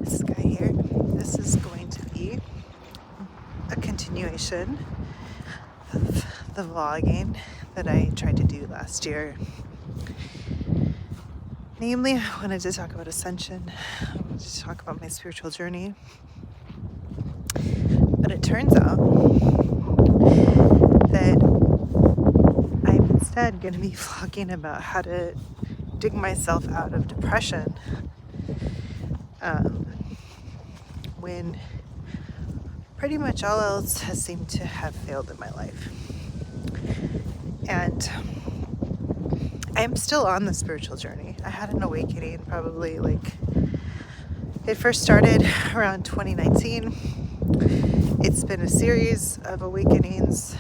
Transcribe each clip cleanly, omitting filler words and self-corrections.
Sky here. This is going to be a continuation of the vlogging that I tried to do last year. Namely, I wanted to talk about ascension. I wanted to talk about my spiritual journey. But it turns out that I'm instead going to be vlogging about how to dig myself out of depression when pretty much all else has seemed to have failed in my life. And I'm still on the spiritual journey. I had an awakening probably it first started around 2019. It's been a series of awakenings,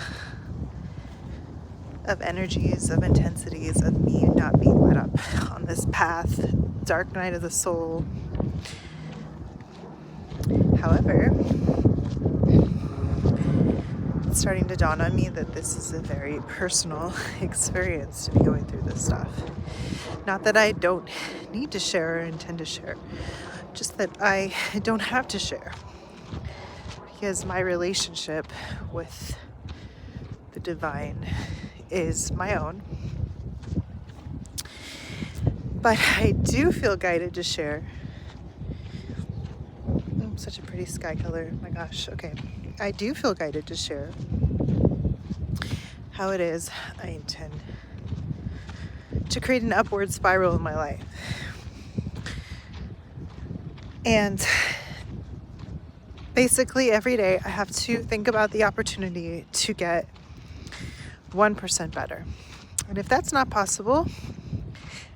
of energies, of intensities, of me not being let up on this path, dark night of the soul. However, it's starting to dawn on me that this is a very personal experience to be going through this stuff. Not that I don't need to share or intend to share, just that I don't have to share. Because my relationship with the divine is my own. But I do feel guided to share. Such a pretty sky color. My gosh. Okay. I do feel guided to share how it is I intend to create an upward spiral in my life. And basically every day I have to think about the opportunity to get 1% better. And if that's not possible,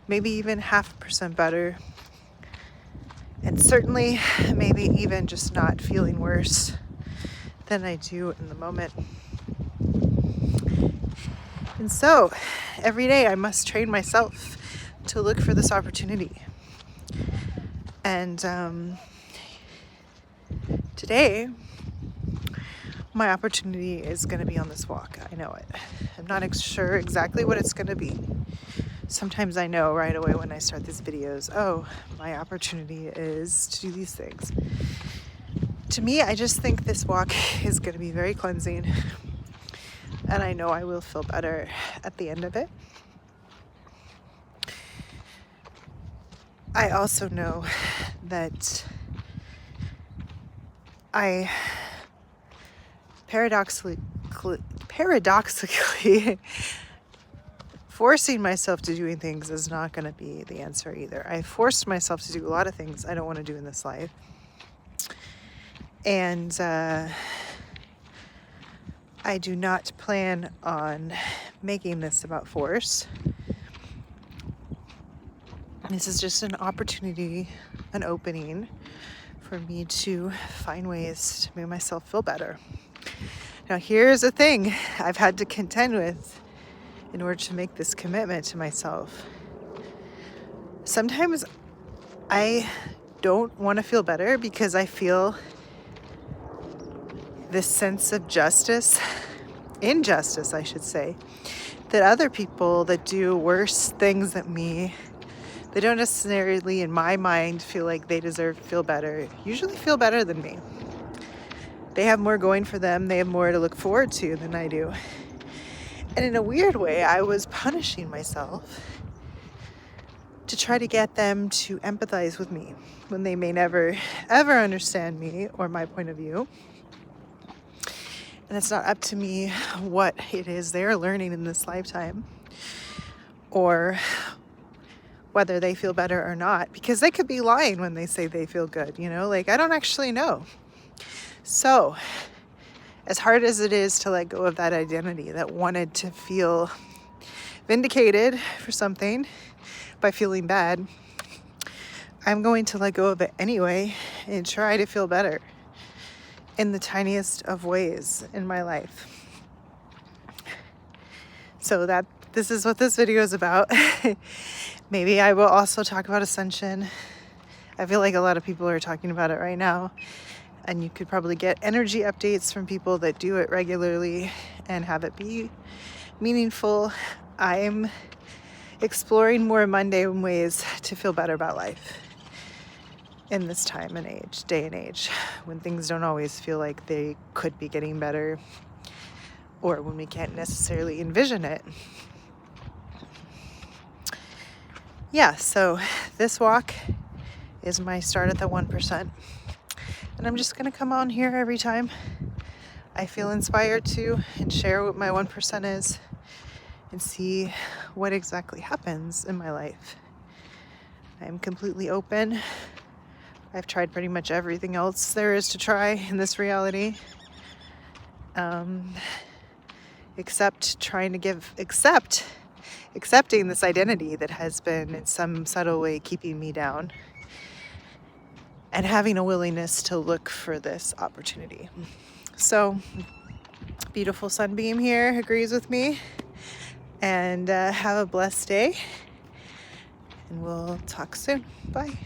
maybe even 0.5% better. And certainly maybe even just not feeling worse than I do in the moment. And so every day I must train myself to look for this opportunity. And today, my opportunity is going to be on this walk. I know it. I'm not sure exactly what it's going to be. Sometimes I know right away when I start these videos, oh, my opportunity is to do these things. To me, I just think this walk is going to be very cleansing. And I know I will feel better at the end of it. I also know that I paradoxically forcing myself to doing things is not going to be the answer either. I forced myself to do a lot of things I don't want to do in this life. And I do not plan on making this about force. This is just an opportunity, an opening for me to find ways to make myself feel better. Now, here's the thing I've had to contend with in order to make this commitment to myself. Sometimes I don't want to feel better because I feel this sense of injustice, I should say, that other people that do worse things than me, they don't necessarily, in my mind, feel like they deserve to feel better, usually feel better than me. They have more going for them. They have more to look forward to than I do. And in a weird way, I was punishing myself to try to get them to empathize with me when they may never, ever understand me or my point of view. And it's not up to me what it is they're learning in this lifetime or whether they feel better or not, because they could be lying when they say they feel good, I don't actually know. So, as hard as it is to let go of that identity that wanted to feel vindicated for something by feeling bad, I'm going to let go of it anyway and try to feel better in the tiniest of ways in my life. So this is what this video is about. Maybe I will also talk about ascension. I feel like a lot of people are talking about it right now. And you could probably get energy updates from people that do it regularly and have it be meaningful. I'm exploring more mundane ways to feel better about life. in this time and age, day and age, when things don't always feel like they could be getting better, or when we can't necessarily envision it. Yeah, so this walk is my start at the 1%. And I'm just going to come on here every time I feel inspired to and share what my 1% is and see what exactly happens in my life. I'm completely open. I've tried pretty much everything else there is to try in this reality. Accepting this identity that has been in some subtle way keeping me down, and having a willingness to look for this opportunity. So, beautiful sunbeam here agrees with me, and have a blessed day, and we'll talk soon. Bye.